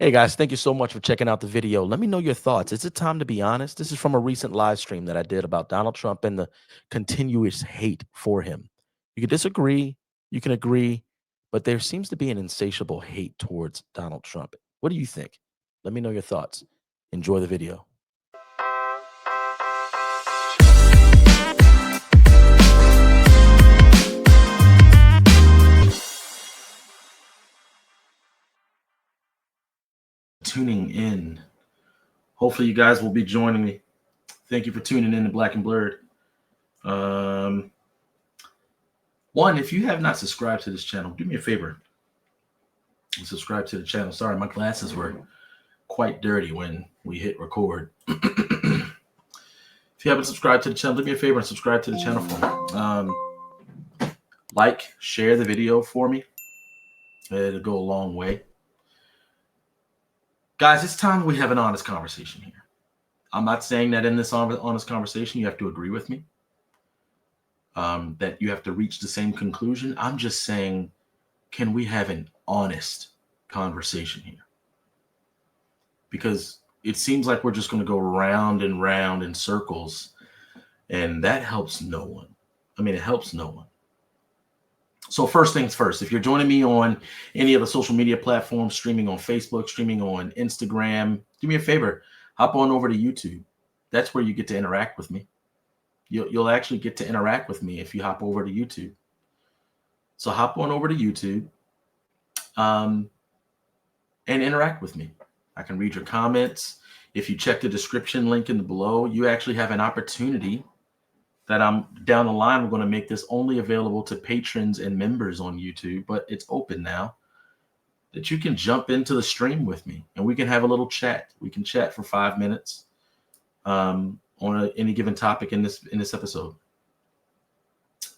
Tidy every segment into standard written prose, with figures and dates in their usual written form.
Hey guys, thank you so much for checking out the video. Let me know your thoughts. Is it time to be honest? This is from a recent live stream that I did about Donald Trump and the continuous hate for him. You can disagree, you can agree, but there seems to be an insatiable hate towards Donald Trump. What do you think? Let me know your thoughts. Enjoy the video. Tuning in. Hopefully you guys will be joining me. Thank you for tuning in to Black and Blurred. One, if you have not subscribed to this channel, do me a favor and subscribe to the channel. Sorry, my glasses were quite dirty when we hit record. If you haven't subscribed to the channel, do me a favor and subscribe to the channel for me. Like, share the video for me. It'll go a long way. Guys, it's time we have an honest conversation here. I'm not saying that in this honest conversation you have to agree with me, that you have to reach the same conclusion. I'm just saying, can we have an honest conversation here? Because it seems like we're just going to go round and round in circles, and that helps no one. I mean, it helps no one. So first things first, if you're joining me on any of the social media platforms, streaming on Facebook, streaming on Instagram, do me a favor, hop on over to YouTube. That's where you get to interact with me. You'll actually get to interact with me if you hop over to YouTube. So hop on over to YouTube and interact with me. I can read your comments. If you check the description link in the below, you actually have an opportunity that I'm down the line. We're going to make this only available to patrons and members on YouTube, but it's open now, that you can jump into the stream with me and we can have a little chat. We can chat for 5 minutes on any given topic in this episode.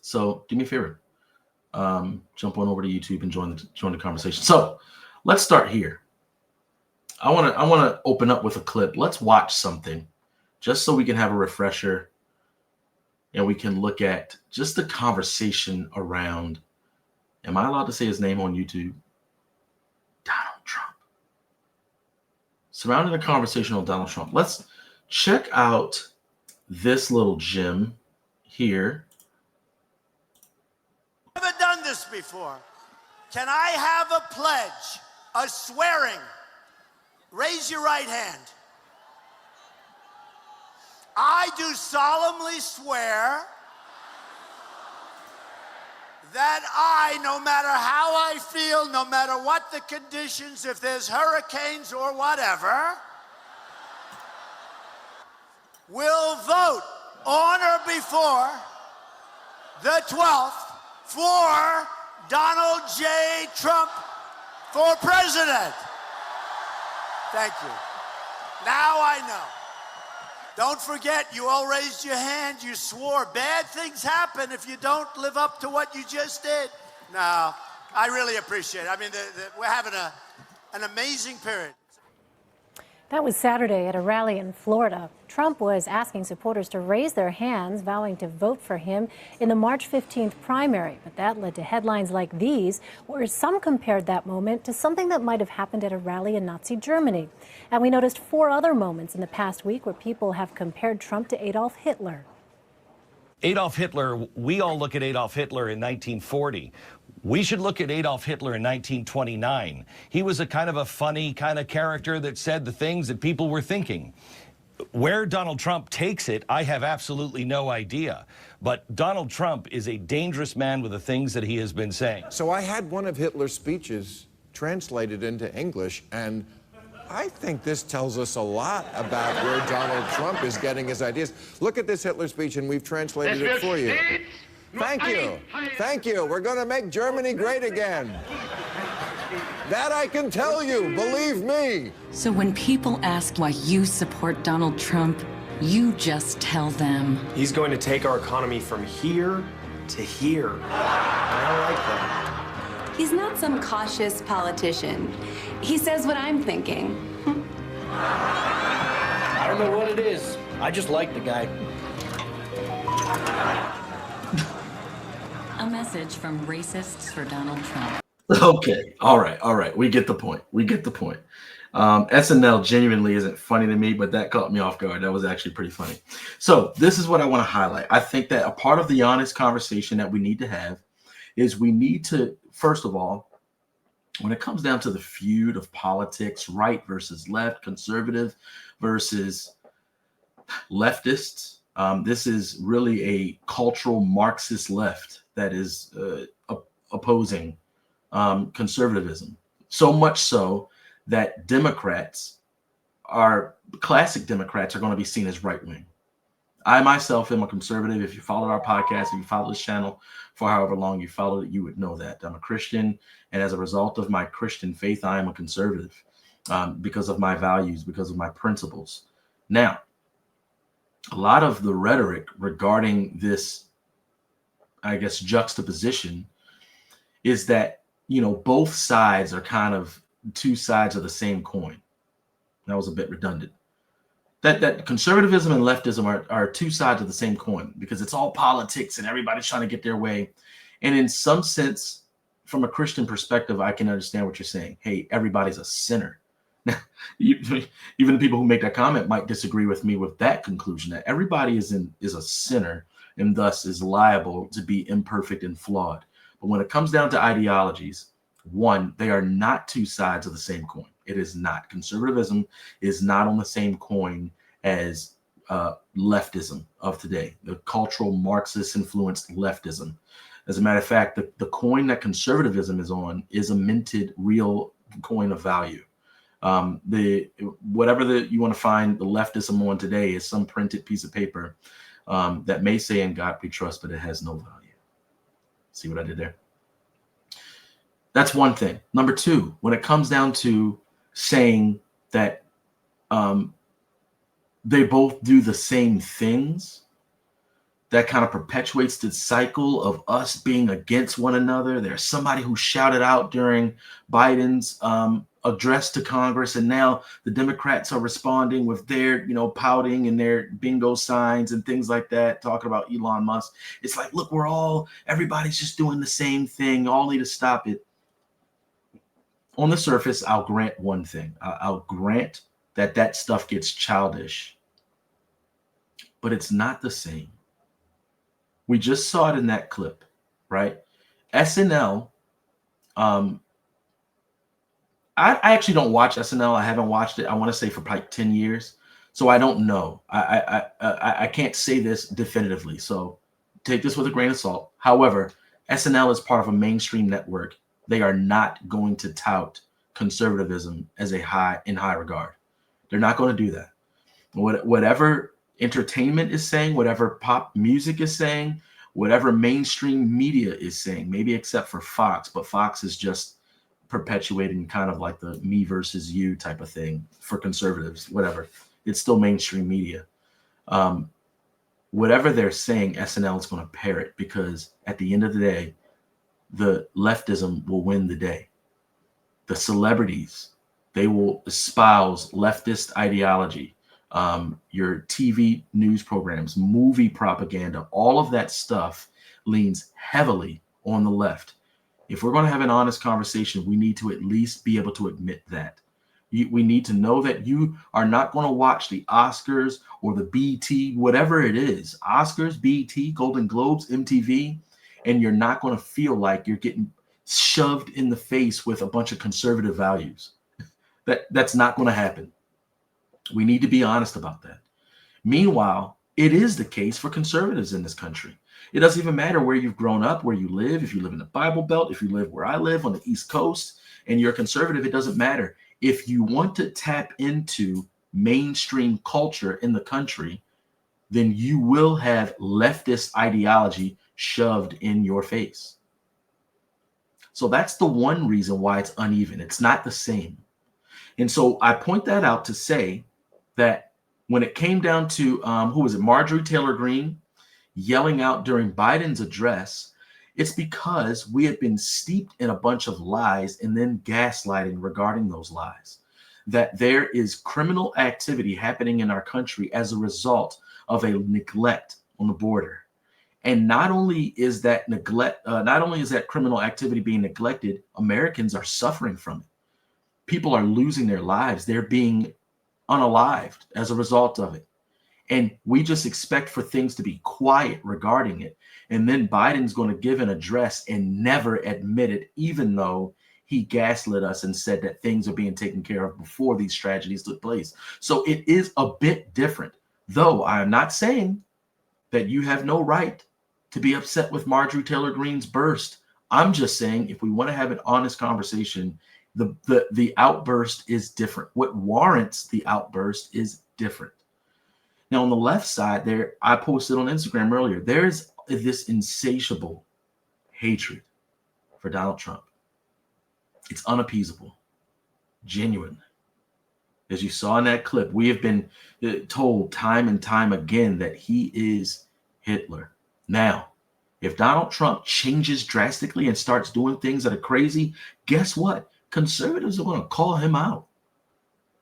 So do me a favor, jump on over to YouTube and join the conversation. So let's start here. I want to open up with a clip. Let's watch something just so we can have a refresher. And we can look at just the conversation around, am I allowed to say his name on YouTube? Donald Trump. Surrounding the conversation on Donald Trump. Let's check out this little gem here. Never done this before. Can I have a pledge, a swearing? Raise your right hand. I do solemnly swear that I, no matter how I feel, no matter what the conditions, if there's hurricanes or whatever, will vote on or before the 12th for Donald J. Trump for president. Thank you. Now I know. Don't forget, you all raised your hand. You swore. Bad things happen if you don't live up to what you just did. No, I really appreciate it. I mean, we're having an amazing period. That was Saturday at a rally in Florida. Trump was asking supporters to raise their hands, vowing to vote for him in the March 15th primary. But that led to headlines like these, where some compared that moment to something that might have happened at a rally in Nazi Germany. And we noticed 4 other moments in the past week where people have compared Trump to Adolf Hitler. Adolf Hitler, we all look at Adolf Hitler in 1940. We should look at Adolf Hitler in 1929. He was a kind of a funny kind of character that said the things that people were thinking. Where Donald Trump takes it, I have absolutely no idea. But Donald Trump is a dangerous man with the things that he has been saying. So I had one of Hitler's speeches translated into English, and I think this tells us a lot about where Donald Trump is getting his ideas. Look at this Hitler speech, and we've translated it for you. Thank you. Thank you. We're going to make Germany great again. That I can tell you, believe me. So when people ask why you support Donald Trump, you just tell them. He's going to take our economy from here to here. And I like that. He's not some cautious politician. He says what I'm thinking. I don't know what it is. I just like the guy. A message from racists for Donald Trump. Okay. All right. We get the point. SNL genuinely isn't funny to me, but that caught me off guard. That was actually pretty funny. So this is what I want to highlight. I think that a part of the honest conversation that we need to have is we need to, first of all, when it comes down to the feud of politics, right versus left, conservative versus leftists, this is really a cultural Marxist left that is opposing conservatism. So much so that Democrats, classic Democrats, are going to be seen as right-wing. I myself am a conservative. If you follow our podcast, if you follow this channel for however long you followed it, you would know that. I'm a Christian, and as a result of my Christian faith, I am a conservative because of my values, because of my principles. Now, a lot of the rhetoric regarding this, I guess, juxtaposition is that, both sides are kind of two sides of the same coin. That was a bit redundant. That conservatism and leftism are two sides of the same coin, because it's all politics and everybody's trying to get their way. And in some sense, from a Christian perspective, I can understand what you're saying. Hey, everybody's a sinner. Now, even the people who make that comment might disagree with me with that conclusion, that everybody is a sinner and thus is liable to be imperfect and flawed. But when it comes down to ideologies, one, they are not two sides of the same coin. It is not. Conservatism is not on the same coin as leftism of today, the cultural Marxist influenced leftism. As a matter of fact, the coin that conservatism is on is a minted real coin of value. Whatever you want to find the leftism on today is some printed piece of paper that may say "In God We Trust," but it has no value. See what I did there? That's one thing. Number two, when it comes down to saying that they both do the same things, that kind of perpetuates the cycle of us being against one another. There's somebody who shouted out during Biden's address to Congress, and now the Democrats are responding with their, pouting and their bingo signs and things like that, talking about Elon Musk. It's like, look, everybody's just doing the same thing. All need to stop it. On the surface, I'll grant one thing. I'll grant that stuff gets childish, but it's not the same. We just saw it in that clip, right? SNL. I actually don't watch SNL. I haven't watched it, I want to say, for like 10 years. So I don't know. I can't say this definitively. So take this with a grain of salt. However, SNL is part of a mainstream network. They are not going to tout conservatism as in high regard. They're not going to do that. Whatever entertainment is saying, whatever pop music is saying, whatever mainstream media is saying, maybe except for Fox, but Fox is just perpetuating kind of like the me versus you type of thing for conservatives, whatever. It's still mainstream media. Whatever they're saying, SNL is going to parrot, because at the end of the day, the leftism will win the day. The celebrities, they will espouse leftist ideology. Your TV news programs, movie propaganda, all of that stuff leans heavily on the left. If we're going to have an honest conversation, we need to at least be able to admit that. We need to know that you are not going to watch the Oscars or the BET, whatever it is, Oscars, BET, Golden Globes, MTV, and you're not going to feel like you're getting shoved in the face with a bunch of conservative values. That's not going to happen. We need to be honest about that. Meanwhile, it is the case for conservatives in this country. It doesn't even matter where you've grown up, where you live, if you live in the Bible Belt, if you live where I live on the East Coast, and you're a conservative, it doesn't matter. If you want to tap into mainstream culture in the country, then you will have leftist ideology shoved in your face. So that's the one reason why it's uneven. It's not the same. And so I point that out to say that when it came down to, Marjorie Taylor Greene yelling out during Biden's address, it's because we had been steeped in a bunch of lies and then gaslighting regarding those lies. That there is criminal activity happening in our country as a result of a neglect on the border. And not only is that criminal activity being neglected, Americans are suffering from it. People are losing their lives. They're being unalived as a result of it. And we just expect for things to be quiet regarding it. And then Biden's going to give an address and never admit it, even though he gaslit us and said that things are being taken care of before these tragedies took place. So it is a bit different, though I am not saying that you have no right to be upset with Marjorie Taylor Greene's burst. I'm just saying if we want to have an honest conversation, the outburst is different. What warrants the outburst is different. Now, on the left side there, I posted on Instagram earlier, there's this insatiable hatred for Donald Trump. It's unappeasable, genuinely. As you saw in that clip, we have been told time and time again that he is Hitler. Now, if Donald Trump changes drastically and starts doing things that are crazy, guess what? Conservatives are going to call him out.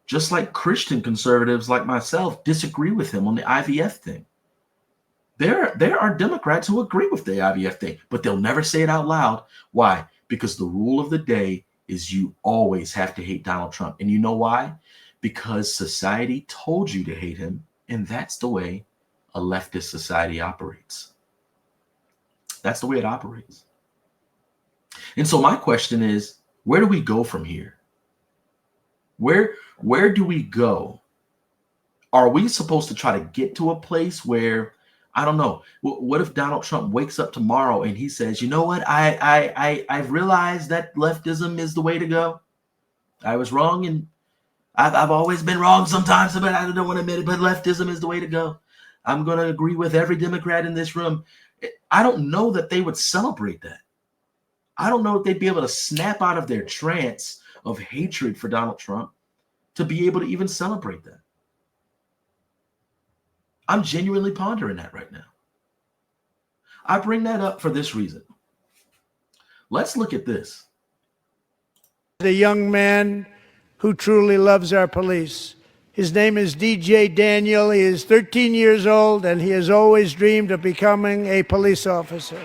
Just like Christian conservatives like myself disagree with him on the IVF thing. There are Democrats who agree with the IVF thing, but they'll never say it out loud. Why? Because the rule of the day is you always have to hate Donald Trump. And you know why? Because society told you to hate him, and that's the way a leftist society operates. That's the way it operates. And so my question is, where do we go from here? Where do we go? Are we supposed to try to get to a place where, I don't know, what if Donald Trump wakes up tomorrow and he says, you know what, I've realized that leftism is the way to go. I was wrong, and I've always been wrong sometimes, but I don't want to admit it, but leftism is the way to go. I'm going to agree with every Democrat in this room. I don't know that they would celebrate that. I don't know if they'd be able to snap out of their trance of hatred for Donald Trump to be able to even celebrate that. I'm genuinely pondering that right now. I bring that up for this reason. Let's look at this. The young man who truly loves our police. His name is DJ Daniel. He is 13 years old, and he has always dreamed of becoming a police officer.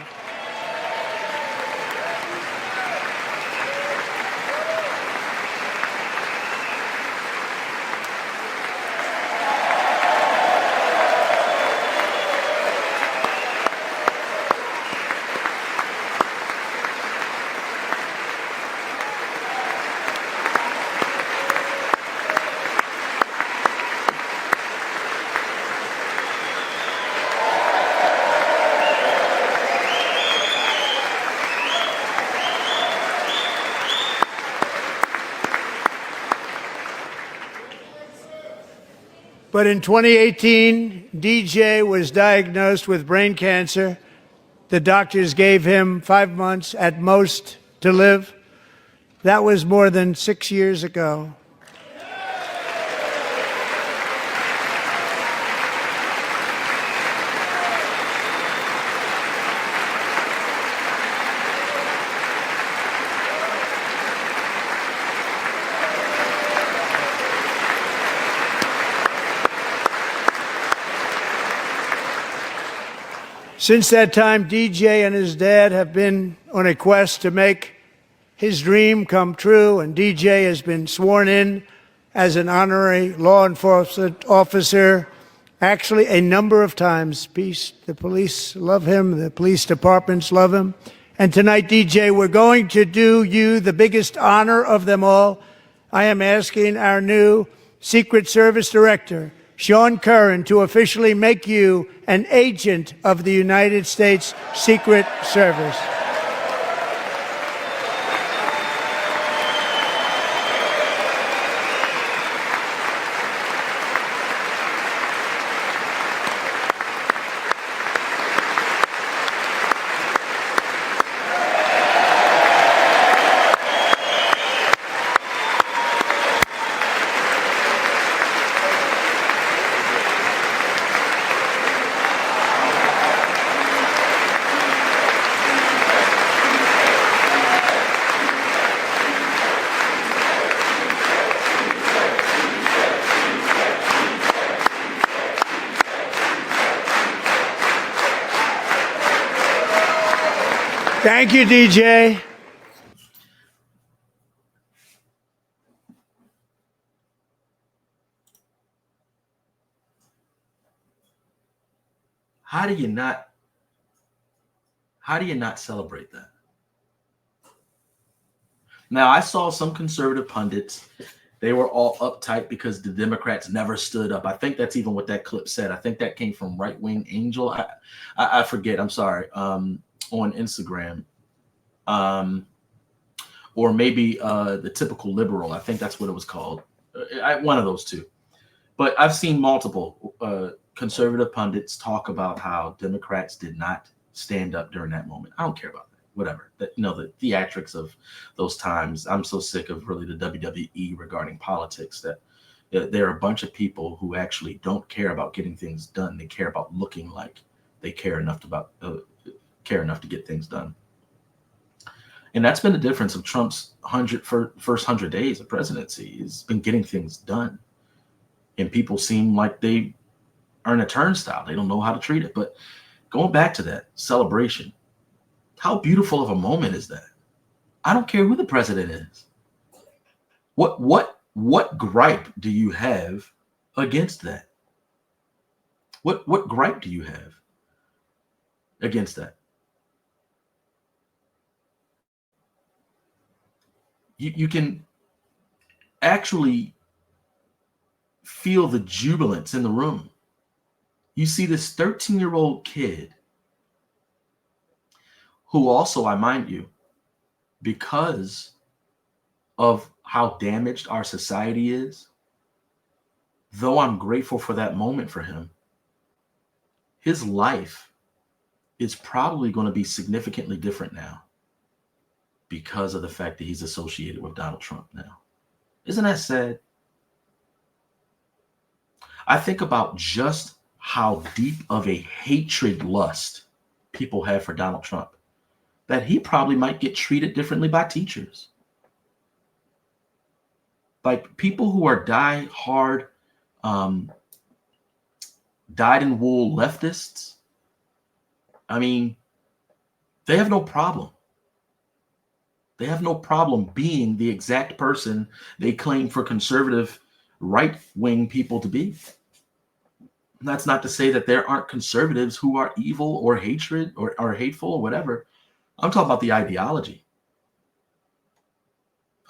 But in 2018, DJ was diagnosed with brain cancer. The doctors gave him 5 months at most to live. That was more than 6 years ago. Since that time, DJ and his dad have been on a quest to make his dream come true, and DJ has been sworn in as an honorary law enforcement officer, actually a number of times. The police love him, the police departments love him. And tonight, DJ, we're going to do you the biggest honor of them all. I am asking our new Secret Service Director, Sean Curran, to officially make you an agent of the United States Secret Service. Thank you, DJ. How do you not celebrate that? Now, I saw some conservative pundits, they were all uptight because the Democrats never stood up. I think that's even what that clip said. I think that came from Right Wing Angel. I forget. I'm sorry. On Instagram. Or maybe the Typical Liberal. I think that's what it was called. One of those two. But I've seen multiple conservative pundits talk about how Democrats did not stand up during that moment. I don't care about that. Whatever. That, the theatrics of those times. I'm so sick of really the WWE regarding politics that there are a bunch of people who actually don't care about getting things done. They care about looking like they care enough to get things done. And that's been the difference of Trump's first 100 days of presidency. He's been getting things done. And people seem like they are in a turnstile. They don't know how to treat it. But going back to that celebration, how beautiful of a moment is that? I don't care who the president is. What gripe do you have against that? What gripe do you have against that? You can actually feel the jubilance in the room. You see this 13-year-old kid who also, I mind you, because of how damaged our society is, though I'm grateful for that moment for him, his life is probably going to be significantly different now because of the fact that he's associated with Donald Trump now. Isn't that sad? I think about just how deep of a hatred lust people have for Donald Trump, that he probably might get treated differently by teachers. Like people who are die-hard, dyed-in-wool leftists, I mean, they have no problem. They have no problem being the exact person they claim for conservative right-wing people to be. And that's not to say that there aren't conservatives who are evil or hatred or hateful or whatever. I'm talking about the ideology.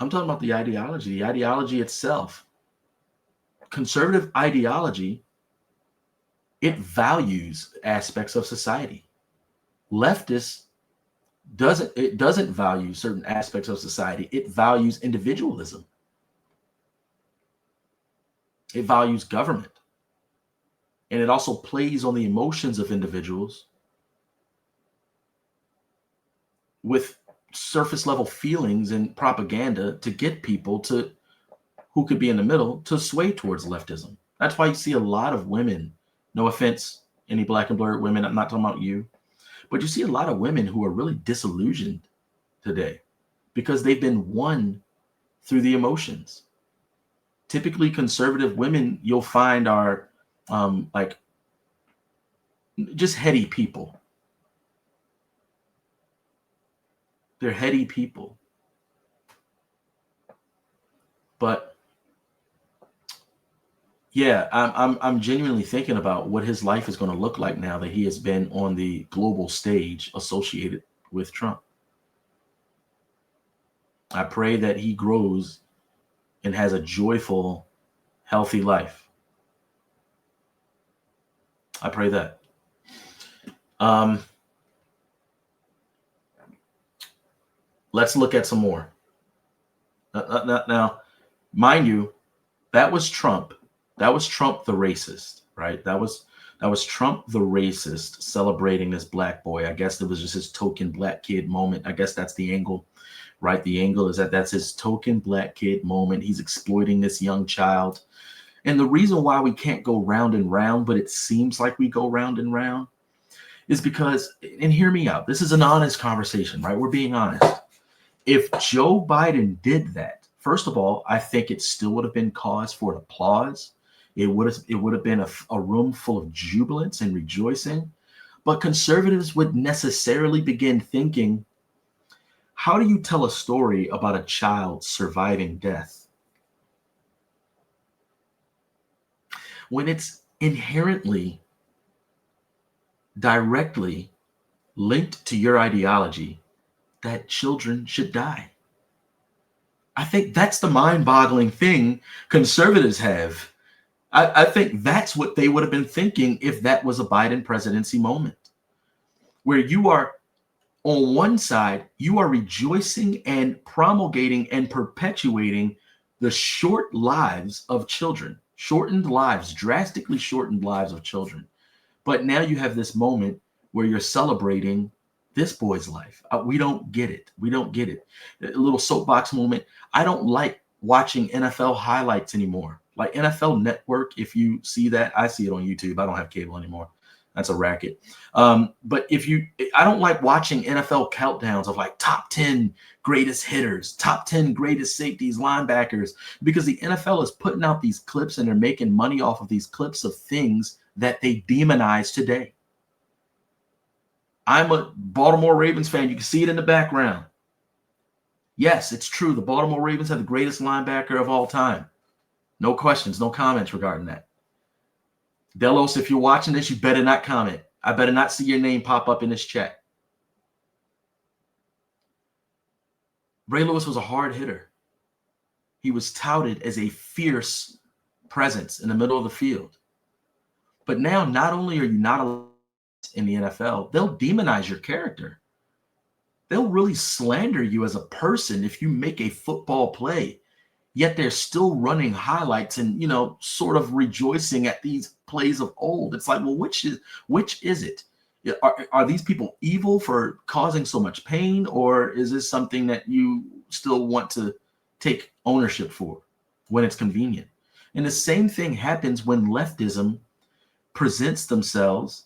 I'm talking about the ideology itself. Conservative ideology, it values aspects of society. Leftists doesn't value certain aspects of society. It values individualism. It values government. And it also plays on the emotions of individuals with surface level feelings and propaganda to get people to who could be in the middle to sway towards leftism. That's why you see a lot of women, no offense, any black and blurred women, I'm not talking about you, but you see a lot of women who are really disillusioned today because they've been won through the emotions. Typically conservative women you'll find are like just heady people. They're heady people. But yeah, I'm genuinely thinking about what his life is going to look like now that he has been on the global stage associated with Trump. I pray that he grows and has a joyful, healthy life. I pray that. Let's look at some more. Now, mind you, that was Trump. That was Trump the racist, right? That was Trump the racist celebrating this black boy. I guess it was just his token black kid moment. I guess that's the angle, right? The angle is that that's his token black kid moment. He's exploiting this young child. And the reason why we can't go round and round, but it seems like we go round and round, is because, and hear me out, this is an honest conversation, right? We're being honest. If Joe Biden did that, first of all, I think it still would have been cause for applause. It would have been a room full of jubilance and rejoicing. But conservatives would necessarily begin thinking, how do you tell a story about a child surviving death when it's inherently directly linked to your ideology that children should die. I think that's the mind-boggling thing conservatives have. I think that's what they would have been thinking if that was a Biden presidency moment, where you are on one side, you are rejoicing and promulgating and perpetuating the short lives of children, shortened lives, drastically shortened lives of children. But now you have this moment where you're celebrating this boy's life. We don't get it. We don't get it. A little soapbox moment. I don't like watching NFL highlights anymore. Like NFL Network, if you see that, I see it on YouTube. I don't have cable anymore. That's a racket. But I don't like watching NFL countdowns of like top 10 greatest hitters, top 10 greatest safeties, linebackers, because the NFL is putting out these clips and they're making money off of these clips of things that they demonize today. I'm a Baltimore Ravens fan. You can see it in the background. Yes, it's true. The Baltimore Ravens have the greatest linebacker of all time. No questions, no comments regarding that. Delos, if you're watching this, you better not comment. I better not see your name pop up in this chat. Ray Lewis was a hard hitter. He was touted as a fierce presence in the middle of the field. But now, not only are you not allowed in the NFL, they'll demonize your character. They'll really slander you as a person if you make a football play. Yet they're still running highlights and, sort of rejoicing at these plays of old. It's like, well, which is it? Are these people evil for causing so much pain, or is this something that you still want to take ownership for when it's convenient? And the same thing happens when leftism presents themselves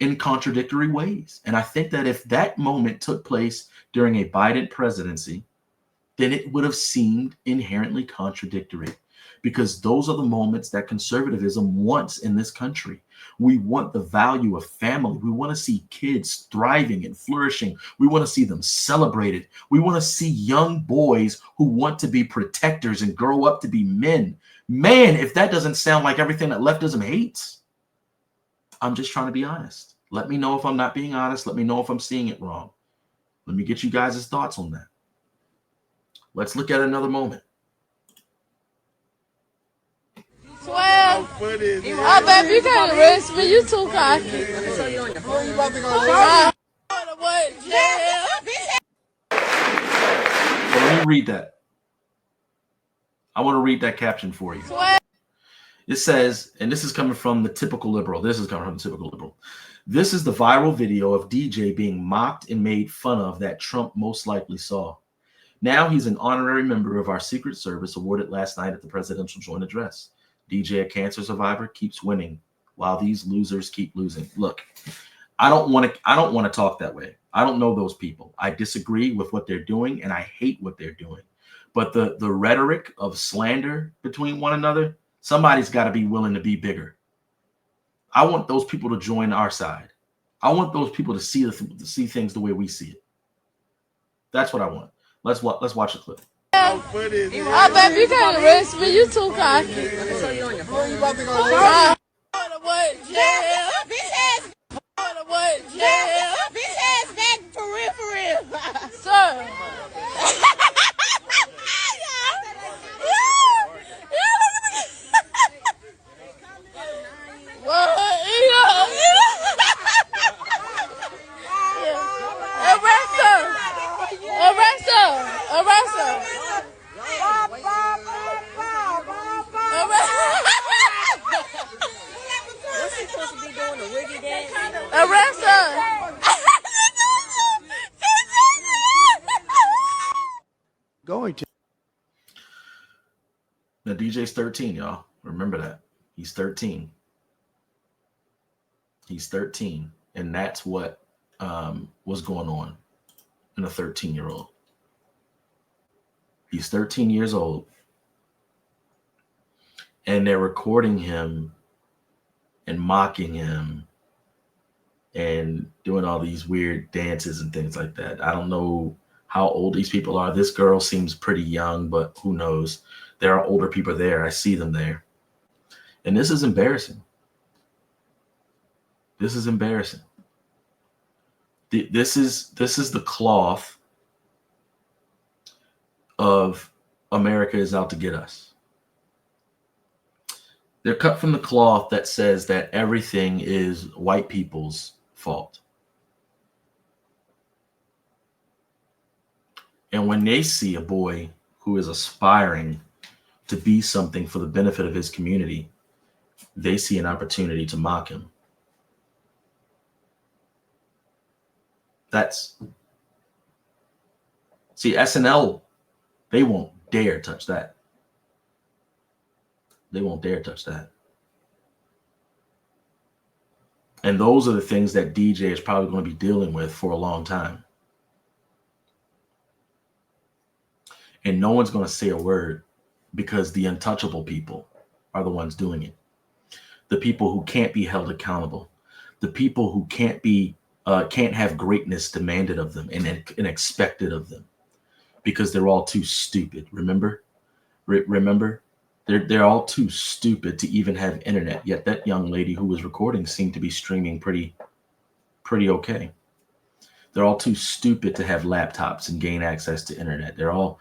in contradictory ways. And I think that if that moment took place during a Biden presidency, then it would have seemed inherently contradictory, because those are the moments that conservatism wants in this country. We want the value of family. We want to see kids thriving and flourishing. We want to see them celebrated. We want to see young boys who want to be protectors and grow up to be men. Man, if that doesn't sound like everything that leftism hates, I'm just trying to be honest. Let me know if I'm not being honest. Let me know if I'm seeing it wrong. Let me get you guys' thoughts on that. Let's look at another moment. Well, oh, baby, you can't arrest me. You too cocky. So let me read that. I want to read that caption for you. It says, and this is coming from the typical liberal. This is coming from the typical liberal. This is the viral video of DJ being mocked and made fun of that Trump most likely saw. Now he's an honorary member of our Secret Service, awarded last night at the presidential joint address. DJ, a cancer survivor, keeps winning while these losers keep losing. Look, I don't want to talk that way. I don't know those people. I disagree with what they're doing, and I hate what they're doing. But the rhetoric of slander between one another, somebody's got to be willing to be bigger. I want those people to join our side. I want those people to see things the way we see it. That's what I want. Let's watch the clip. Oh, baby, you can't arrest me. You too cocky. Where you about to go? Jail. Bitch ass back for real. Sir. Arrest her. What's he supposed to be doing? A wiggy dance? Arrest her. Going to. Now DJ's 13, y'all. Remember that. He's 13. He's 13. And that's what was going on in a 13-year-old. He's 13 years old. And they're recording him and mocking him and doing all these weird dances and things like that. I don't know how old these people are. This girl seems pretty young, but who knows? There are older people there. I see them there. And this is embarrassing. This is embarrassing. This is the cloth of America is out to get us. They're cut from the cloth that says that everything is white people's fault. And when they see a boy who is aspiring to be something for the benefit of his community, they see an opportunity to mock him. See, SNL, they won't dare touch that. They won't dare touch that. And those are the things that DJ is probably going to be dealing with for a long time. And no one's going to say a word because the untouchable people are the ones doing it. The people who can't be held accountable. The people who can't have greatness demanded of them and expected of them because they're all too stupid. Remember? They're all too stupid to even have internet. Yet that young lady who was recording seemed to be streaming pretty okay. They're all too stupid to have laptops and gain access to internet. They're all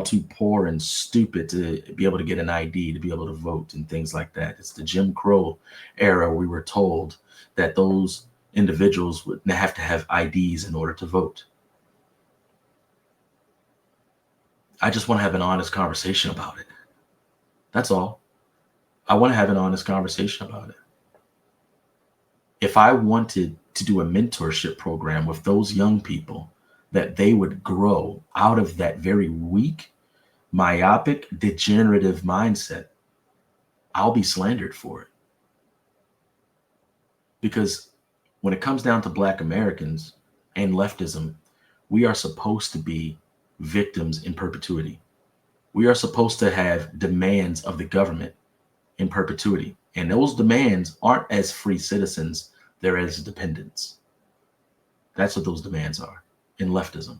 too poor and stupid to be able to get an ID, to be able to vote and things like that. It's the Jim Crow era. We were told that those individuals would have to have IDs in order to vote. I just want to have an honest conversation about it. That's all. I want to have an honest conversation about it. If I wanted to do a mentorship program with those young people, that they would grow out of that very weak, myopic, degenerative mindset, I'll be slandered for it. Because when it comes down to Black Americans and leftism, we are supposed to be victims in perpetuity. We are supposed to have demands of the government in perpetuity. And those demands aren't as free citizens, they're as dependents. That's what those demands are in leftism.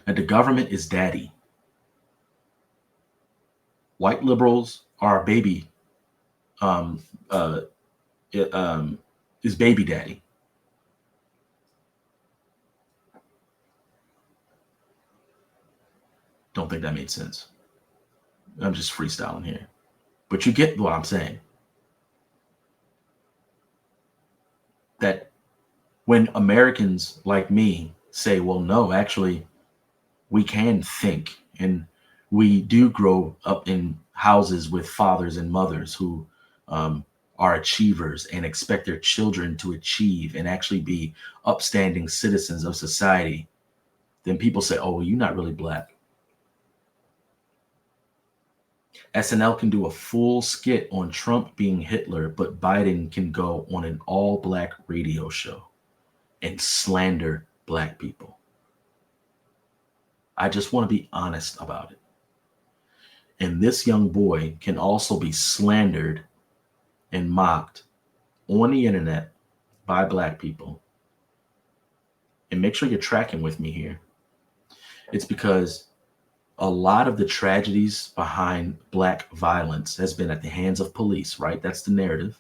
And the government is daddy. White liberals are baby, is baby daddy. Don't think that made sense. I'm just freestyling here. But you get what I'm saying. That when Americans like me say, well, no, actually, we can think, and we do grow up in houses with fathers and mothers who are achievers and expect their children to achieve and actually be upstanding citizens of society, then people say, oh, well, you're not really Black. SNL can do a full skit on Trump being Hitler, but Biden can go on an all-Black radio show and slander Black people. I just want to be honest about it. And this young boy can also be slandered and mocked on the internet by Black people. And make sure you're tracking with me here. It's because a lot of the tragedies behind Black violence has been at the hands of police, right? That's the narrative.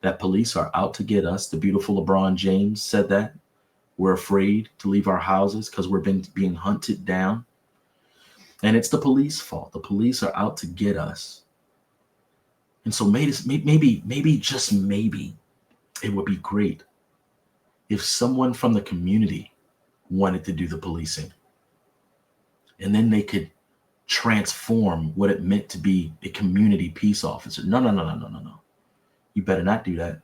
That police are out to get us. The beautiful LeBron James said that. We're afraid to leave our houses because we're being hunted down. And it's the police fault. The police are out to get us. And so maybe, just maybe, it would be great if someone from the community wanted to do the policing. And then they could transform what it meant to be a community peace officer. No. You better not do that,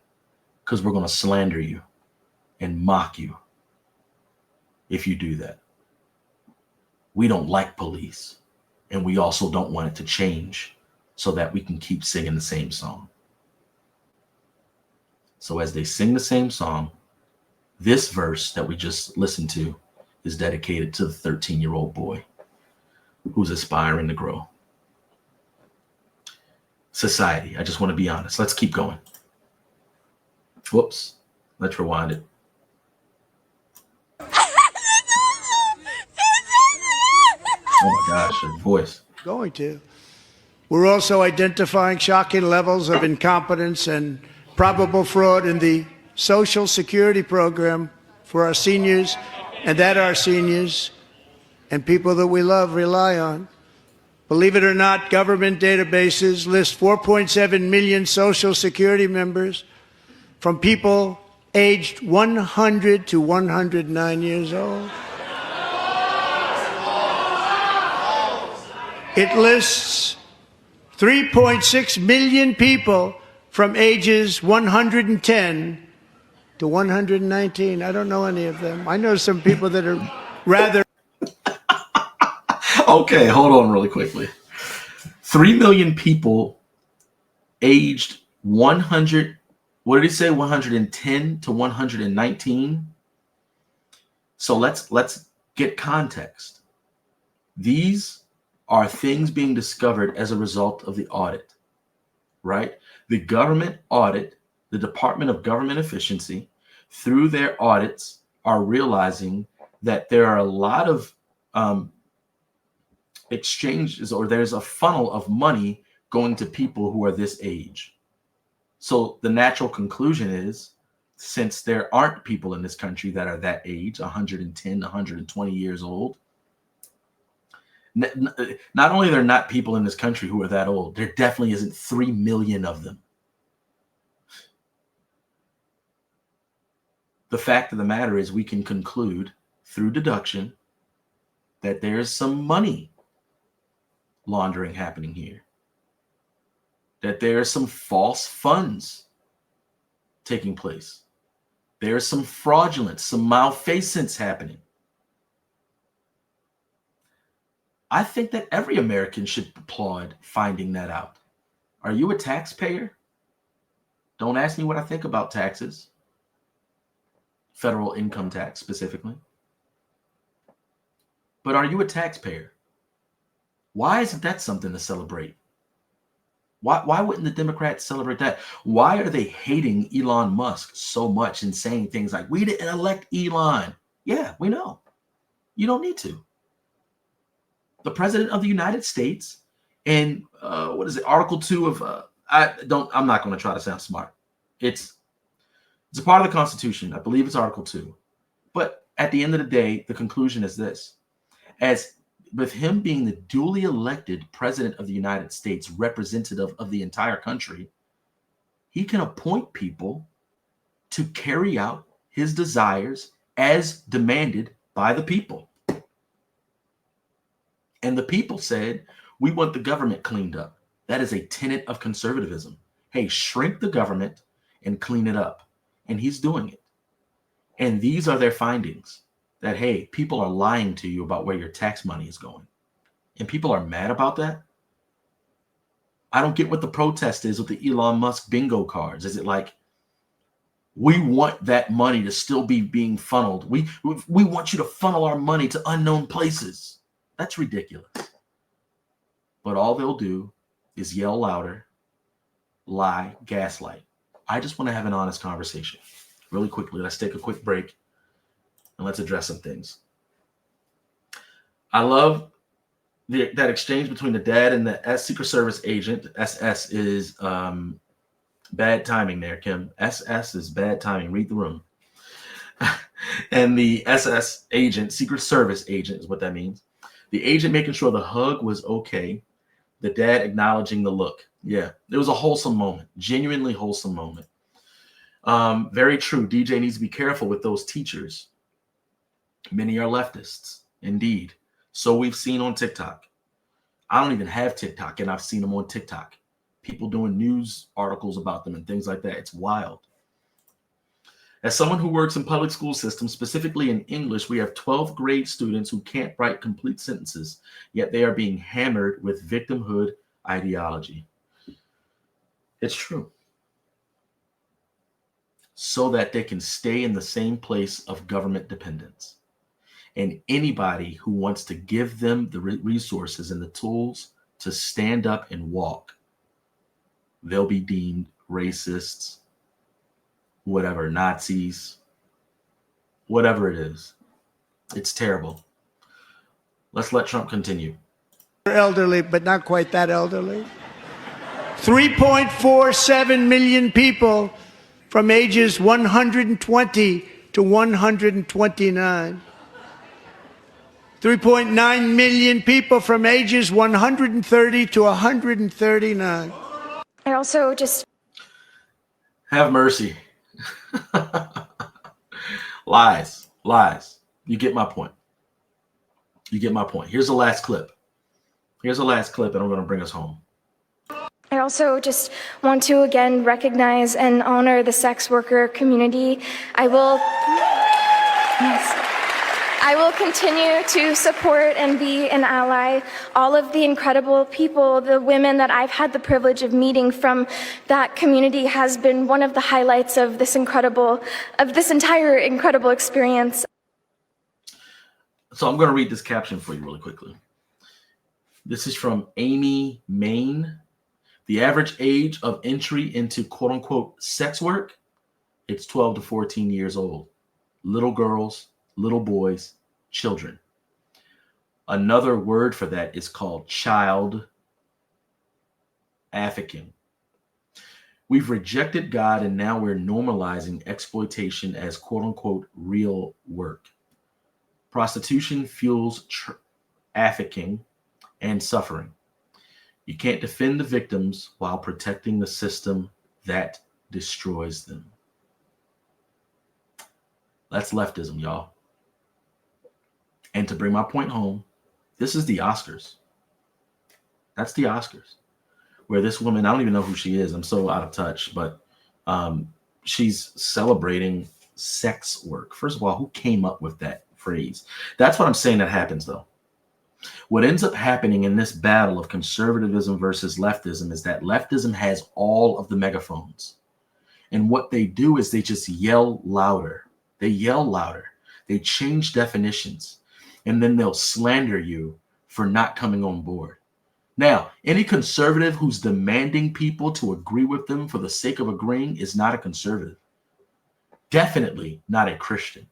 because we're going to slander you and mock you if you do that. We don't like police, and we also don't want it to change so that we can keep singing the same song. So as they sing the same song, this verse that we just listened to is dedicated to the 13-year-old boy who's aspiring to grow. Society, I just want to be honest. Let's keep going. Whoops. Let's rewind it. Oh my gosh, her voice. Going to. We're also identifying shocking levels of incompetence and probable fraud in the Social Security program for our seniors, and that our seniors and people that we love rely on. Believe it or not, government databases list 4.7 million Social Security members from people aged 100 to 109 years old. It lists 3.6 million people from ages 110 to 119. I don't know any of them. I know some people that are rather... Okay, hold on really quickly. 3 million people aged 100, what did he say, 110 to 119? So let's get context. These are things being discovered as a result of the audit, right? The government audit, the Department of Government Efficiency, through their audits, are realizing that there are a lot of exchanges, or there's a funnel of money going to people who are this age. So the natural conclusion is, since there aren't people in this country that are that age, 110, 120 years old, not only are there not people in this country who are that old, there definitely isn't 3 million of them. The fact of the matter is, we can conclude through deduction that there's some money laundering happening here, that there are some false funds taking place, there's some fraudulence, some malfeasance happening. I think that every American should applaud finding that out. Are you a taxpayer? Don't ask me what I think about taxes, federal income tax specifically. But are you a taxpayer? Why isn't that something to celebrate? Why wouldn't the Democrats celebrate that? Why are they hating Elon Musk so much and saying things like, we didn't elect Elon? Yeah, we know. You don't need to. The president of the United States, in what is it, Article 2 of I'm not going to try to sound smart. It's a part of the Constitution. I believe it's Article 2. But at the end of the day, the conclusion is this: as with him being the duly elected president of the United States, representative of the entire country, he can appoint people to carry out his desires as demanded by the people. And the people said, we want the government cleaned up. That is a tenet of conservatism. Hey, shrink the government and clean it up. And he's doing it. And these are their findings. That, hey, people are lying to you about where your tax money is going. And people are mad about that. I don't get what the protest is with the Elon Musk bingo cards. Is it like, we want that money to still be being funneled? We want you to funnel our money to unknown places. That's ridiculous. But all they'll do is yell louder, lie, gaslight. I just want to have an honest conversation. Really quickly, let's take a quick break. And let's address some things. I love that exchange between the dad and the Secret Service agent. SS is bad timing there, Kim. SS is bad timing. Read the room. And the SS agent, Secret Service agent is what that means. The agent making sure the hug was okay. The dad acknowledging the look. Yeah, it was a wholesome moment. Genuinely wholesome moment. Very true. DJ needs to be careful with those teachers. Many are leftists, indeed. So we've seen on TikTok. I don't even have TikTok, and I've seen them on TikTok. People doing news articles about them and things like that. It's wild. As someone who works in public school systems, specifically in English, we have 12th grade students who can't write complete sentences, yet they are being hammered with victimhood ideology. It's true. So that they can stay in the same place of government dependence. And anybody who wants to give them the resources and the tools to stand up and walk, they'll be deemed racists, whatever, Nazis, whatever it is. It's terrible. Let's let Trump continue. Elderly, but not quite that elderly. 3.47 million people from ages 120 to 129. 3.9 million people from ages 130 to 139. I also just... Have mercy. Lies. You get my point. Here's the last clip. And I'm going to bring us home. I also just want to again recognize and honor the sex worker community. I will continue to support and be an ally. All of the incredible people, the women that I've had the privilege of meeting from that community has been one of the highlights of this entire incredible experience. So I'm going to read this caption for you really quickly. This is from Amy Main. The average age of entry into quote unquote sex work, it's 12 to 14 years old. Little girls, little boys, children. Another word for that is called child trafficking. We've rejected God and now we're normalizing exploitation as quote unquote real work. Prostitution fuels trafficking and suffering. You can't defend the victims while protecting the system that destroys them. That's leftism, y'all. And to bring my point home, this is the Oscars. That's the Oscars. Where this woman, I don't even know who she is. I'm so out of touch, but she's celebrating sex work. First of all, who came up with that phrase? That's what I'm saying that happens, though. What ends up happening in this battle of conservatism versus leftism is that leftism has all of the megaphones. And what they do is they just yell louder. They yell louder. They change definitions. And then they'll slander you for not coming on board. Now, any conservative who's demanding people to agree with them for the sake of agreeing is not a conservative. Definitely not a Christian.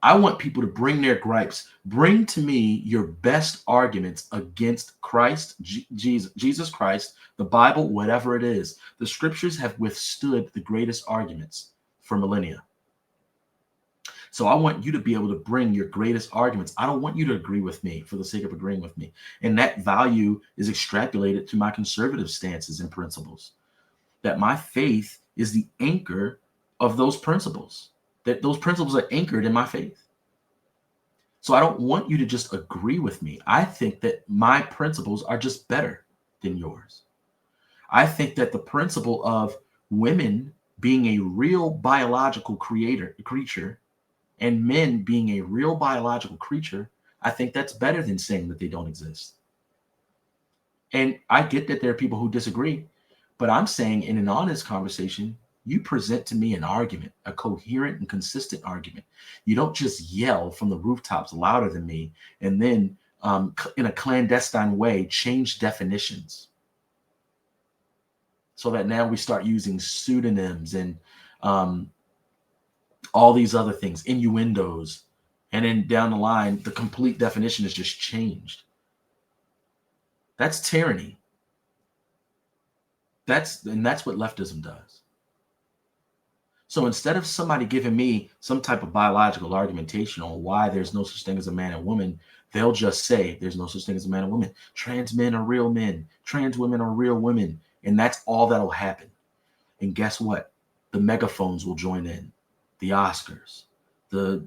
I want people to bring their gripes. Bring to me your best arguments against Christ, Jesus Christ, the Bible, whatever it is. The scriptures have withstood the greatest arguments for millennia. So I want you to be able to bring your greatest arguments. I don't want you to agree with me for the sake of agreeing with me. And that value is extrapolated to my conservative stances and principles. That my faith is the anchor of those principles. That those principles are anchored in my faith. So I don't want you to just agree with me. I think that my principles are just better than yours. I think that the principle of women being a real biological creature and men being a real biological creature, I think that's better than saying that they don't exist. And I get that there are people who disagree, but I'm saying in an honest conversation, you present to me an argument, a coherent and consistent argument. You don't just yell from the rooftops louder than me and then in a clandestine way change definitions. So that now we start using pseudonyms and all these other things, innuendos, and then down the line, the complete definition is just changed. That's tyranny. That's what leftism does. So instead of somebody giving me some type of biological argumentation on why there's no such thing as a man and woman, they'll just say there's no such thing as a man and woman. Trans men are real men. Trans women are real women. And that's all that'll happen. And guess what? The megaphones will join in. The Oscars, the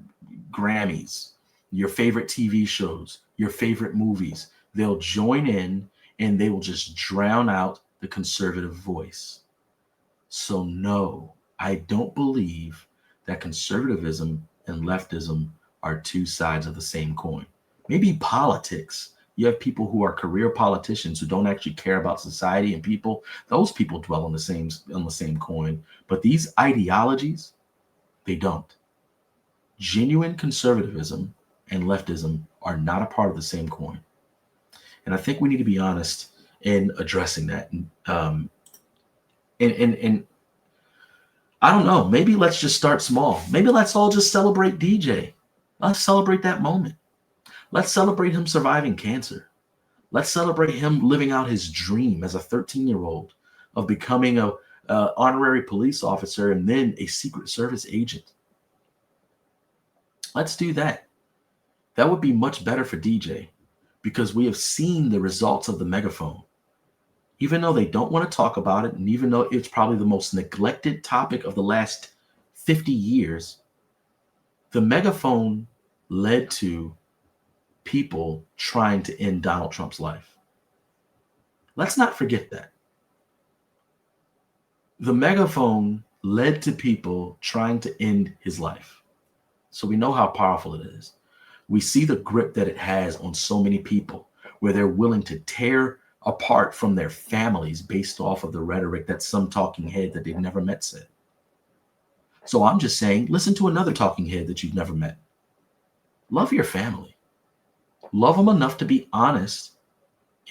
Grammys, your favorite TV shows, your favorite movies. They'll join in and they will just drown out the conservative voice. So no, I don't believe that conservatism and leftism are two sides of the same coin. Maybe politics. You have people who are career politicians who don't actually care about society and people. Those people dwell on the same coin. But these ideologies, they don't. Genuine conservatism and leftism are not a part of the same coin. And I think we need to be honest in addressing that. And I don't know, maybe let's just start small. Maybe let's all just celebrate DJ. Let's celebrate that moment. Let's celebrate him surviving cancer. Let's celebrate him living out his dream as a 13-year-old of becoming honorary police officer, and then a Secret Service agent. Let's do that. That would be much better for DJ, because we have seen the results of the megaphone. Even though they don't want to talk about it, and even though it's probably the most neglected topic of the last 50 years, the megaphone led to people trying to end Donald Trump's life. Let's not forget that. The megaphone led to people trying to end his life. So we know how powerful it is. We see the grip that it has on so many people, where they're willing to tear apart from their families based off of the rhetoric that some talking head that they've never met said. So I'm just saying, listen to another talking head that you've never met. Love your family. Love them enough to be honest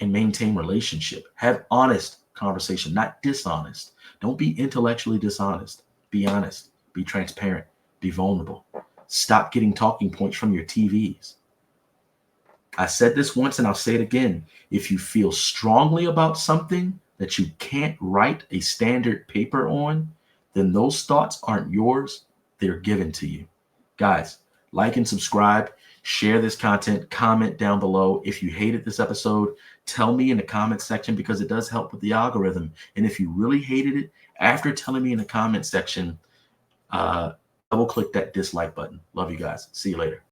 and maintain relationship. Have honest conversation, not dishonest. Don't be intellectually dishonest. Be honest. Be transparent. Be vulnerable. Stop getting talking points from your TVs. I said this once and I'll say it again. If you feel strongly about something that you can't write a standard paper on, then those thoughts aren't yours. They're given to you. Guys, like and subscribe. Share this content. Comment down below. If you hated this episode, tell me in the comment section, because it does help with the algorithm. And if you really hated it, after telling me in the comment section, double click that dislike button. Love you guys. See you later.